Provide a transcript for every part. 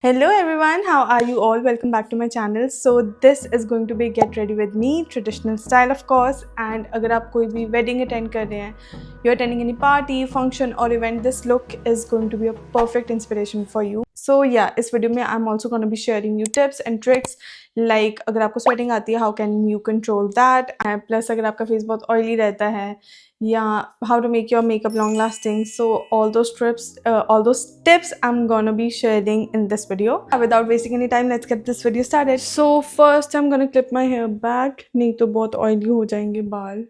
Hello everyone, how are you all? Welcome back to my channel. So this is going to be get ready with me, traditional style of course. And अगर आप कोई भी wedding attend कर रहे हैं, you're attending any party, function or event, this look is going to be a perfect inspiration for you. So yeah, इस video में I'm also going to be sharing you tips and tricks like अगर आपको sweating आती है, how can you control that? And plus अगर आपका face बहुत oily रहता है yeah, how to make your makeup long lasting. So all those tips I'm gonna be sharing in this video. Without wasting any time, let's get this video started. So first I'm gonna clip my hair back, नहीं तो बहुत oily हो जाएंगे बाल.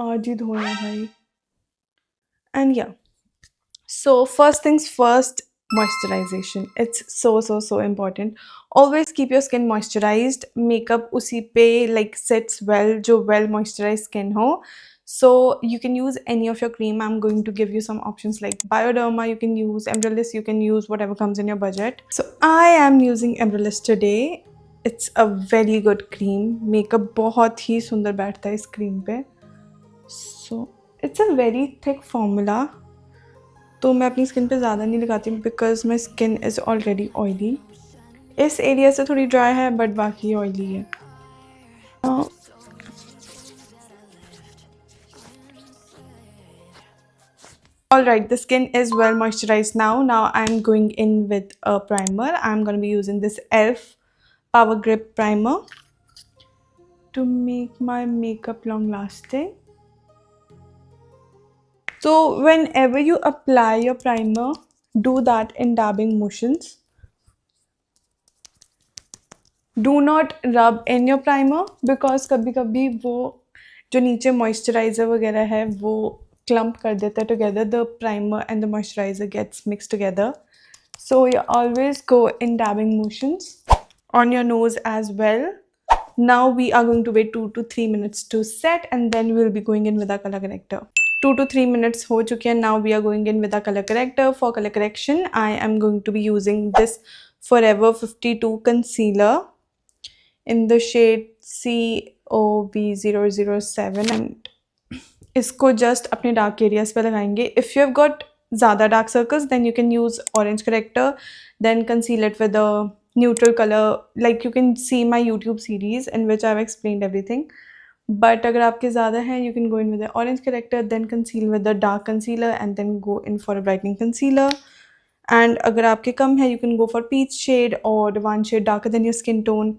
आज ही धोना भाई. And yeah, so first things first, moisturization. It's so important. Always keep your skin moisturized. Makeup उसी पे like sits well, जो well moisturized skin हो. So you can use any of your cream. I'm going to give you some options like Bioderma, you can use Embryolist, you can use whatever comes in your budget. So I am using Embryolist today. It's a very good cream. Makeup बहुत ही सुंदर बैठता है इस cream पे. So it's a very thick formula. तो मैं अपनी skin पे ज़्यादा नहीं लगाती because my skin is already oily. इस एरिया से थोड़ी ड्राई है बट बाकी ऑयली है. Alright, the skin is well moisturized now. Now I'm going in with a primer. I'm going to be using this e.l.f. Power Grip Primer to make my makeup long lasting. So whenever you apply your primer, do that in dabbing motions. Do not rub in your primer because कभी कभी वो जो नीचे moisturizer वगैरह है वो clump कर देता है together. The primer and the moisturizer gets mixed together. So you always go in dabbing motions on your nose as well. Now we are going to wait 2 to 3 minutes to set and then we'll be going in with our color corrector. 2 to 3 minutes हो चुके हैं. Now we are going in with our color corrector. For color correction, I am going to be using this Forever 52 concealer in the shade COV007 and इसको just अपने dark areas पे लगाएंगे. If you have got ज़्यादा dark circles, then you can use orange corrector, then conceal it with a neutral color. Like you can see my YouTube series in which I've explained everything. But अगर आपके ज़्यादा हैं, you can go in with the orange corrector, then conceal with the dark concealer, and then go in for a brightening concealer. And अगर आपके कम है, you can go for peach shade or one shade darker than your skin tone.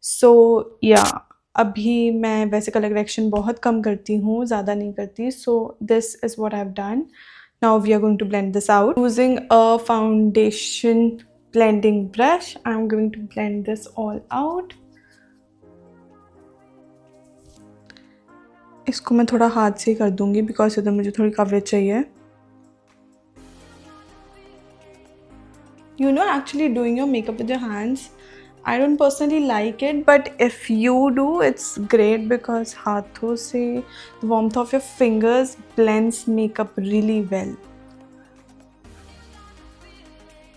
So yeah, अभी मैं वैसे colour correction बहुत कम करती हूँ, ज़्यादा नहीं करती. So this is what I've done. Now we are going to blend this out. Using a foundation blending brush, I'm going to blend this all out. इसको मैं थोड़ा हाथ से ही कर दूँगी बिकॉज इधर मुझे थोड़ी कवरेज चाहिए. You know, actually doing your makeup with your hands, I don't personally like it, but if you do, it's great because हाथों से the warmth of your fingers blends makeup really well.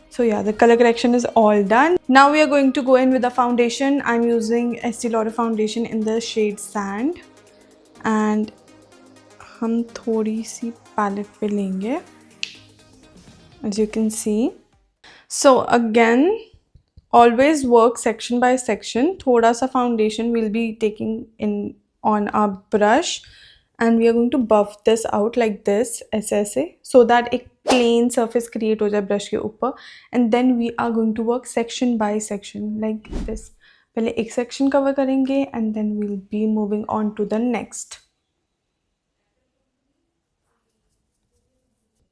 So yeah, the color correction is all done. Now we are going to go in with the foundation. I'm using Estee Lauder foundation in the shade Sand. And हम थोड़ी सी palette पे लेंगे, as you can see. So again, always work section by section. थोड़ा सा foundation we'll be taking in on our brush and we are going to buff this out like this ऐसे so that एक plain surface create हो जाए brush के ऊपर. And then we are going to work section by section like this. पहले एक section cover करेंगे and then we'll be moving on to the next.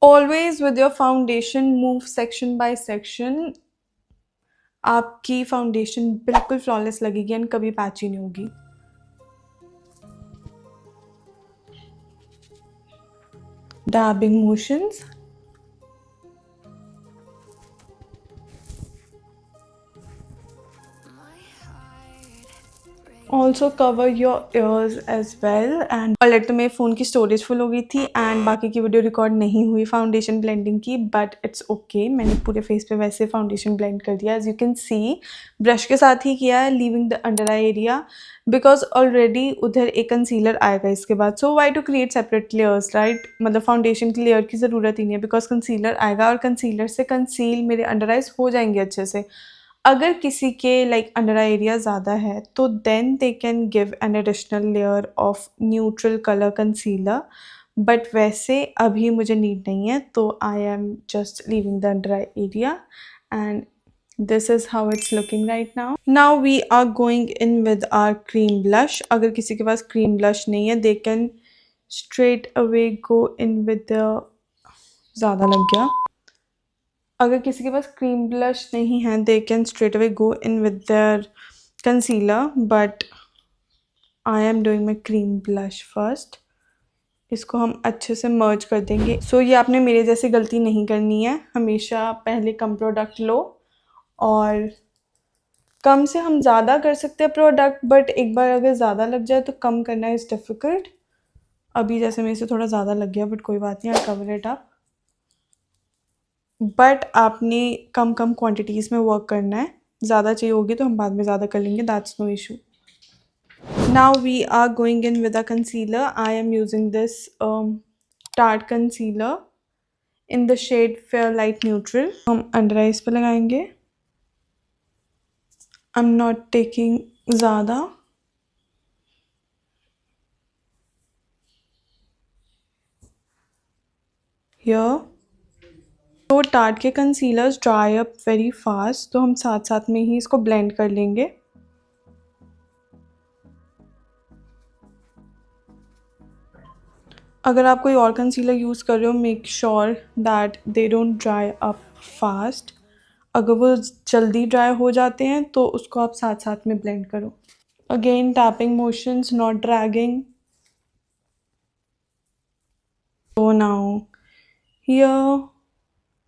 Always with your foundation move section by section. आपकी foundation बिल्कुल flawless लगेगी and कभी patchy नहीं होगी. Dabbing motions. Also cover your ears as well. And already तो मेरे phone की storage full हो गई थी एंड बाकी की वीडियो रिकॉर्ड नहीं हुई फाउंडेशन ब्लेंडिंग की, बट इट्स ओके। मैंने पूरे फेस पे वैसे फाउंडेशन ब्लेंड कर दिया, as you can see brush के साथ ही किया है, leaving the under eye area, because already उधर एक कंसीलर आएगा इसके बाद। So why to create separate layers, right? मतलब फाउंडेशन की लेयर की ज़रूरत ही नहीं है, बिकॉज कंसीलर आएगा और कंसीलर से कंसील मेरे अंडर आइज हो जाएंगे अच्छे से। अगर किसी के लाइक अंडर आई एरिया ज़्यादा है तो then they can give an additional layer of neutral colour concealer, but वैसे अभी मुझे नीड नहीं है, तो I am just leaving the under eye area and this is how it's looking right now. Now we are going in with our cream blush. अगर किसी के पास क्रीम ब्लश नहीं है they can straight away go in with the, ज़्यादा लग गया। अगर किसी के पास क्रीम ब्लश नहीं है they can straight away go in with their concealer, but I am doing my cream blush first. इसको हम अच्छे से मर्ज कर देंगे। सो ये आपने मेरे जैसी गलती नहीं करनी है, हमेशा पहले कम प्रोडक्ट लो, और कम से हम ज़्यादा कर सकते हैं प्रोडक्ट, बट एक बार अगर ज़्यादा लग जाए तो कम करना इज़ डिफ़िकल्ट। अभी जैसे मेरे से थोड़ा ज़्यादा लग गया, बट कोई बात नहीं, I cover it up. But आपने कम कम क्वांटिटीज़ में वर्क करना है, ज़्यादा चाहिए होगी तो हम बाद में ज़्यादा कर लेंगे, that's no issue. Now we are going in with a concealer. I am using this tarte concealer in the shade fair light neutral. हम अंडर आइज पे लगाएंगे। आई एम नॉट टेकिंग ज़्यादा, हियर। तो टार्ट के concealers dry up very fast, तो हम साथ साथ में ही इसको ब्लेंड कर लेंगे। अगर आप कोई और कंसीलर यूज़ कर रहे हो make sure that they don't dry up fast. अगर वो जल्दी ड्राई हो जाते हैं तो उसको आप साथ साथ में ब्लेंड करो। Again tapping motions, not dragging. तो नाउ हियर,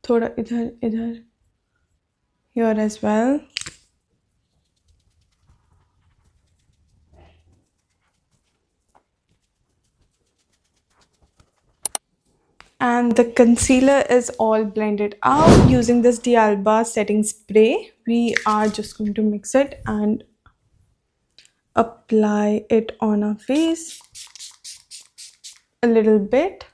थोड़ा इधर इधर, here as well. And the concealer is all blended out using this D'Alba setting spray. We are just going to mix it and apply it on our face a little bit,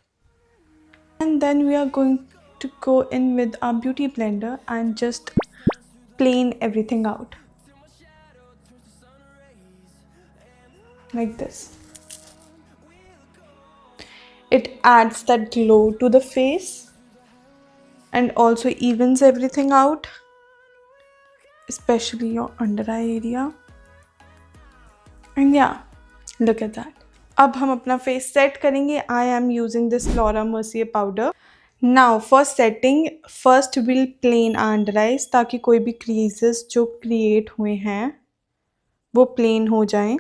and then we are going to go in with our beauty blender and just plane everything out like this. It adds that glow to the face and also evens everything out, especially your under eye area. And yeah, look at that. अब हम अपना face set करेंगे। I am using this Laura Mercier powder. Now for setting, first we'll plane our under eyes ताकि कोई भी creases जो create हुए हैं वो plane हो जाएं।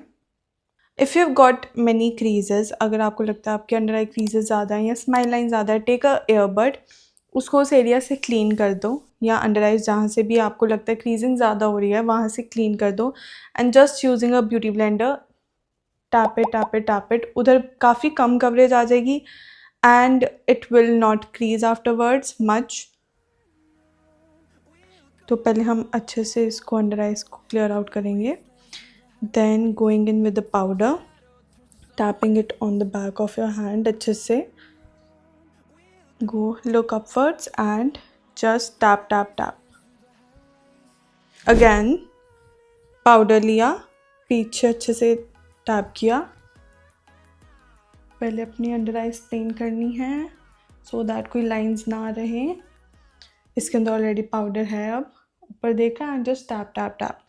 If you've got many creases, अगर आपको लगता है आपके अंडर आई creases ज़्यादा हैं या स्माइल लाइन ज़्यादा है, टेक अ earbud, उसको उस एरिया से क्लीन कर दो, या अंडर आइज जहाँ से भी आपको लगता है क्रीजिंग ज़्यादा हो रही है वहाँ से क्लीन कर दो, and just using a beauty blender tap it tap it tap it. उधर काफ़ी कम कवरेज आ जाएगी and it will not crease afterwards much. तो पहले हम अच्छे से इसको अंडर आइज को क्लियर आउट करेंगे, then going in with the powder, tapping it on the back of your hand अच्छे से, go look upwards and just tap tap tap. Again powder लिया, पीछे अच्छे से टैप किया। पहले अपनी अंडर आइज प्लेन करनी है so that कोई लाइंस ना रहे। इसके अंदर ऑलरेडी पाउडर है, अब ऊपर देखा and just tap tap tap.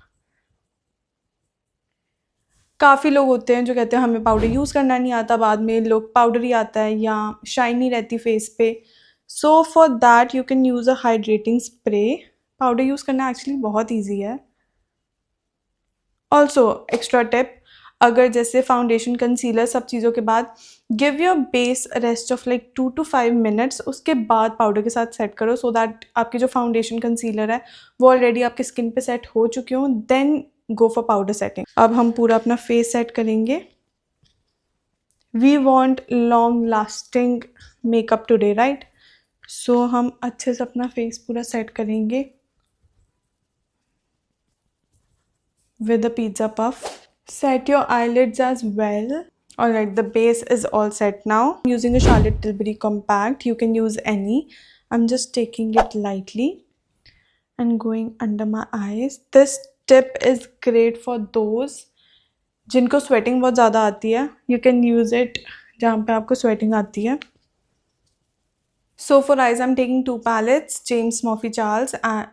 काफ़ी लोग होते हैं जो कहते हैं हमें पाउडर यूज़ करना नहीं आता, बाद में लोग पाउडर ही आता है या शाइन नहीं रहती फेस पे। So for that you can use a hydrating spray. Powder use करना एक्चुअली बहुत ईजी है। ऑल्सो एक्स्ट्रा टिप, अगर जैसे फाउंडेशन कंसीलर सब चीज़ों के बाद give your base rest of like 2 to 5 minutes, उसके बाद पाउडर के साथ सेट करो सो दैट आपकी जो फाउंडेशन कंसीलर है वो ऑलरेडी आपके स्किन पे सेट हो चुके हों, then go for powder setting. अब हम पूरा अपना face set करेंगे. We want long lasting makeup today, right? So हम अच्छे से अपना face पूरा set करेंगे with a pizza puff. Set your eyelids as well. Alright, the base is all set now. I'm using a Charlotte Tilbury compact. You can use any. I'm just taking it lightly and going under my eyes. This tip is great for those जिनको sweating बहुत ज़्यादा आती है. You can use it जहाँ पे आपको sweating आती है. So for eyes, I'm taking two palettes, James Murphy Charles, and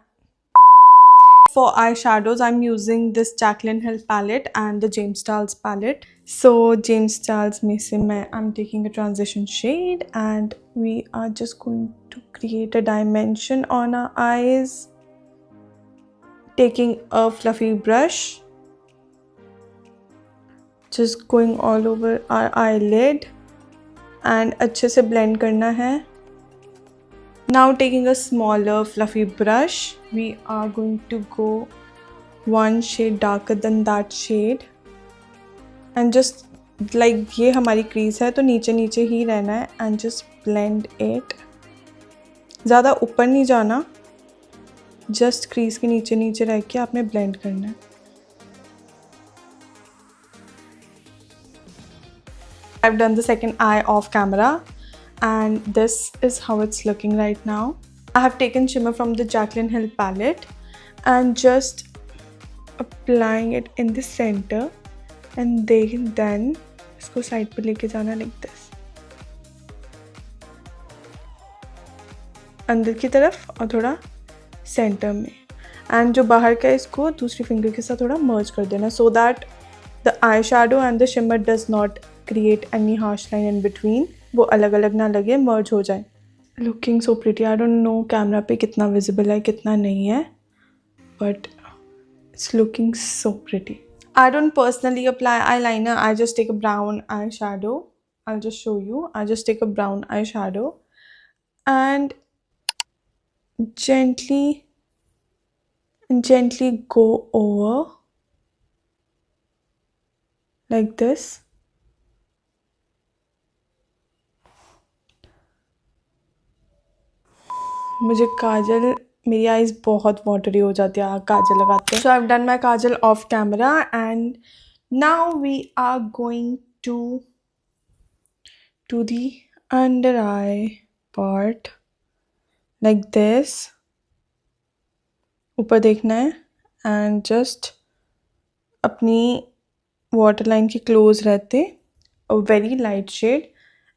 for eyeshadows, I'm using this Jaclyn Hill palette and the James Charles palette. So James Charles में से I'm taking a transition shade and we are just going to create a dimension on our eyes. Taking a fluffy brush, just going all over our eyelid and अच्छे से blend करना है. Now taking a smaller fluffy brush, we are going to go one shade darker than that shade and just like ये हमारी crease है तो नीचे नीचे ही रहना है and just blend it. ज़्यादा ऊपर नहीं जाना, just crease के नीचे नीचे रह के आपने blend करना है. I've done the second eye off camera. And this is how it's looking right now. I have taken shimmer from the Jaclyn Hill palette and just applying it in the center and then इसको side पे लेके जाना like this. अंदर की तरफ और थोड़ा center में. And जो बाहर का है इसको दूसरी finger के साथ थोड़ा merge कर देना so that the eyeshadow and the shimmer does not create any harsh line in between. वो अलग अलग ना लगे, merge हो जाए. Looking so pretty. I don't know camera पे कितना visible है कितना नहीं है, but it's looking so pretty. I don't personally apply eyeliner. I just take a brown eyeshadow. I'll just show you. I just take a brown eyeshadow and gently go over like this. मुझे काजल मेरी eyes बहुत watery हो जाती है काजल लगाते हैं. So I've done my kajal off camera and now we are going to the under eye part like this. ऊपर देखना है and just अपनी waterline के close रहते a very light shade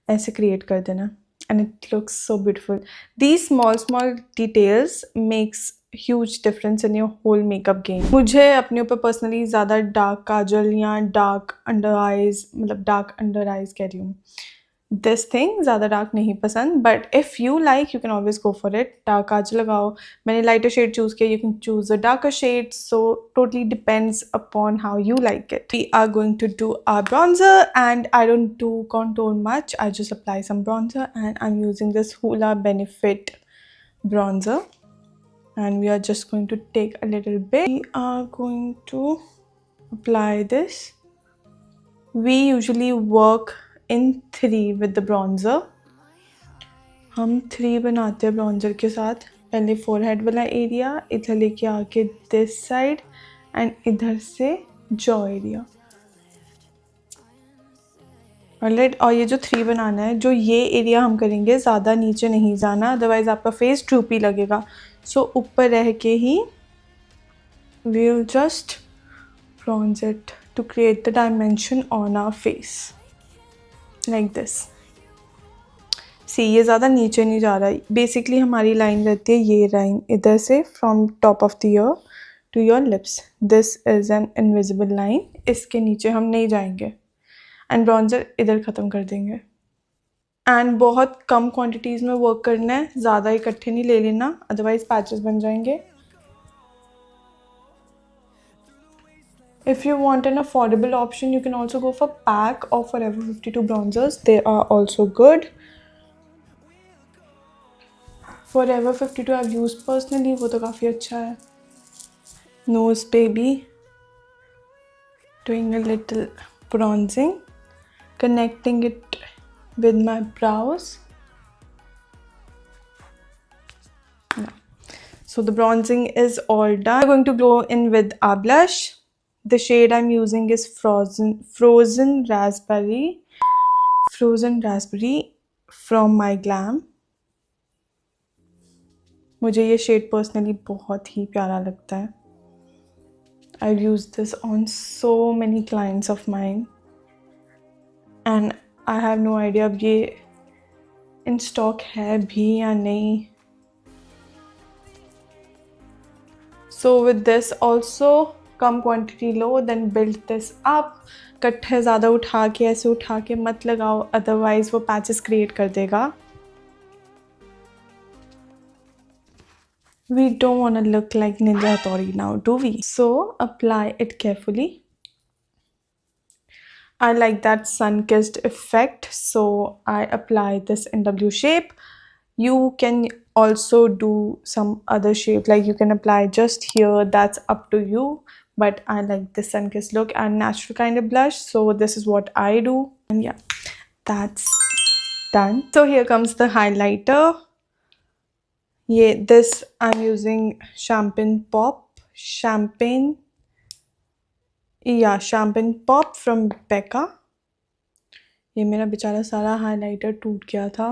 ऐसे create कर देना. And it looks so beautiful. These small details makes huge difference in your whole makeup game. मुझे अपने ऊपर personally ज़्यादा dark काजल या dark under eyes मतलब dark under eyes कह रही हूँ. This thing ज़्यादा dark नहीं पसंद, but if you like you can always go for it. Dark काजल लगाओ. मैंने lighter shade choose किया. You can choose a darker shade. So totally depends upon how you like it. We are going to do our bronzer and I don't do contour much. I just apply some bronzer and I'm using this Hoola Benefit bronzer. And we are just going to take a little bit. We are going to apply this. We usually work in 3 with the bronzer. हम 3 बनाते हैं bronzer के साथ. पहले forehead वाला area, इधर लेके आके this side and इधर से jaw area. Alright, और ये जो 3 बनाना है, जो ये area हम करेंगे ज़्यादा नीचे नहीं जाना, otherwise आपका face droopy लगेगा. So ऊपर रह के ही we'll just bronze it to create the dimension on our face. Like this. See, ये ज़्यादा नीचे नहीं जा रहा है. Basically हमारी line रहती है ये line इधर से from top of the ear to your lips. This is an invisible line. इसके नीचे हम नहीं जाएंगे. And bronzer इधर ख़त्म कर देंगे. And बहुत कम quantities में work करना है. ज़्यादा इकट्ठे नहीं ले लेना. Otherwise patches बन जाएंगे. If you want an affordable option, you can also go for PAC or Forever 52 bronzers. They are also good. Forever 52 I've used personally. वो तो काफ़ी अच्छा है. Nose Baby. Doing a little bronzing, connecting it with my brows. So the bronzing is all done. We're going to go in with our blush. The shade I'm using is Frozen Raspberry from My Glam. मुझे ये shade personally बहुत ही प्यारा लगता है. I've used this on so many clients of mine and I have no idea अब ये in stock है भी या नहीं. So with this also come quantity low, then build this up. कट्ठे ज़्यादा उठा के ऐसे उठा के मत लगाओ, otherwise वो patches create कर देगा. We don't want to look like Ninja Hattori now, do we? So apply it carefully. I like that sun-kissed effect, so I apply this in W shape. You can also do some other shape, like you can apply just here, that's up to you. But I like this sun-kissed look and natural kind of blush, so this is what I do. And yeah, that's done. So here comes the highlighter. This I'm using Champagne Pop from Becca. ये मेरा बेचारा सारा highlighter टूट गया था,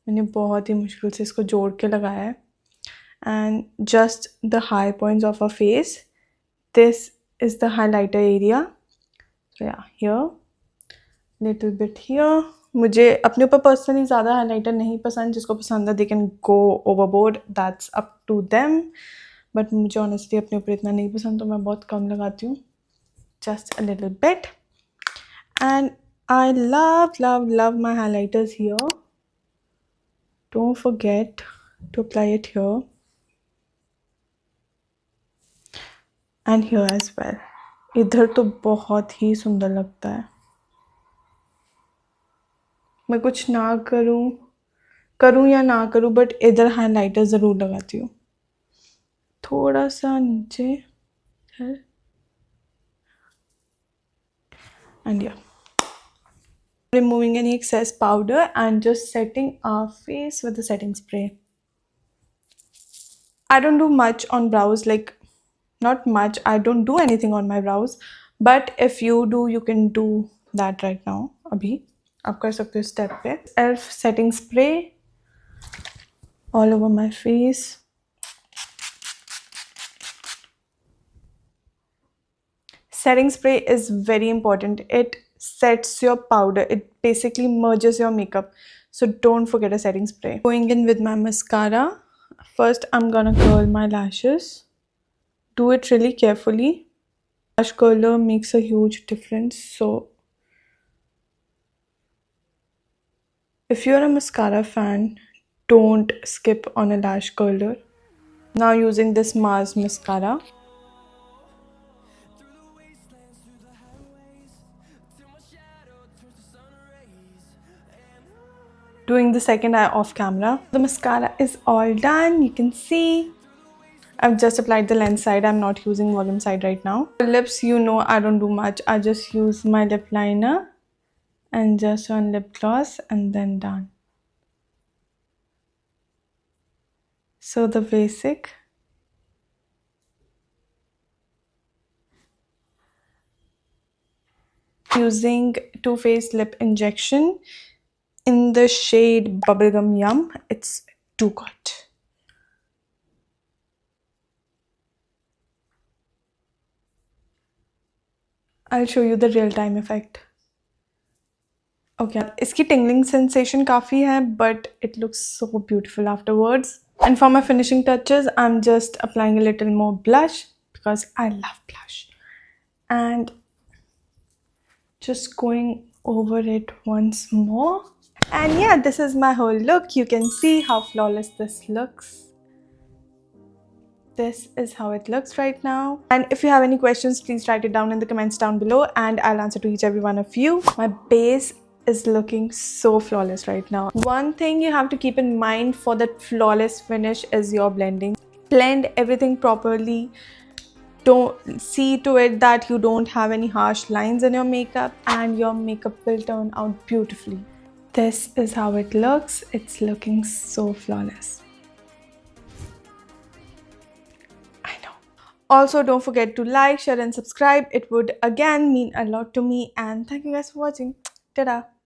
मैंने बहुत ही मुश्किल से इसको जोड़ के लगाया है. And just the high points of our face. This is the highlighter area. So yeah, here, little bit here. मुझे अपने ऊपर पर्सनली ज़्यादा हाइलाइटर नहीं पसंद, जिसको पसंद है they can go overboard, that's up to them. But मुझे honestly अपने ऊपर इतना नहीं पसंद, तो मैं बहुत कम लगाती हूँ, just a little bit. And I love my highlighters here. Don't forget to apply it here and here as well. इधर तो बहुत ही सुंदर लगता है. मैं कुछ ना करूँ या ना करूँ, बट इधर हाइलाइटर ज़रूर लगाती हूँ, थोड़ा सा नीचे है. And yeah, removing any excess powder and just setting our face with the setting spray. I don't do much on brows, like not much, I don't do anything on my brows, but if you do, you can do that right now. अभी आप कर सकते हो step पे. ELF setting spray all over my face. Setting spray is very important. It sets your powder. It basically merges your makeup. So don't forget a setting spray. Going in with my mascara. First, I'm gonna curl my lashes. Do it really carefully. Lash curler makes a huge difference. So if you're a mascara fan, don't skip on a lash curler. Now using this Mars mascara. Doing the second eye off camera. The mascara is all done, you can see. I've just applied the lens side, I'm not using volume side right now. For lips, you know I don't do much. I just use my lip liner and just one lip gloss and then done. So the basic. Using Too Faced lip injection in the shade Bubblegum Yum. It's too good. I'll show you the real time effect. Okay, इसकी tingling sensation काफ़ी है, but it looks so beautiful afterwards. And for my finishing touches, I'm just applying a little more blush because I love blush. And just going over it once more. And yeah, this is my whole look. You can see how flawless this looks. This is how it looks right now. And if you have any questions, please write it down in the comments down below and I'll answer to each every one of you. My base is looking so flawless right now. One thing you have to keep in mind for that flawless finish is your blending. Blend everything properly. don't see to it that you don't have any harsh lines in your makeup, and your makeup will turn out beautifully. This is how it looks. It's looking so flawless. I know. Also, don't forget to like, share and subscribe. It would again mean a lot to me, and thank you guys for watching. Ta-da!